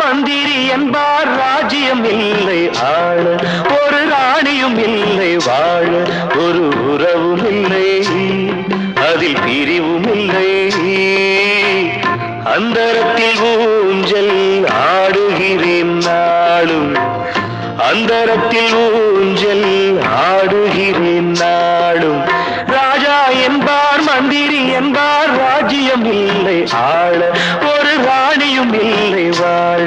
மந்திரி என்பார் ராஜ்யம் இல்லை ஆள, ஒரு ராணியும் இல்லை வாழ, ஒரு உறவும் இல்லை அதில் பிரிவும் இல்லை. அந்தரத்தில் ஊஞ்சல் ஆடுகிறேன் நாளும், அந்தரத்தில் ஊஞ்சல் ஆடுகிறேன் நாளும். ராஜா என்பார் மந்திரி என்பார் ராஜ்யம் இல்லை ஆள, ஒரு ராணியும் இல்லை வாழ.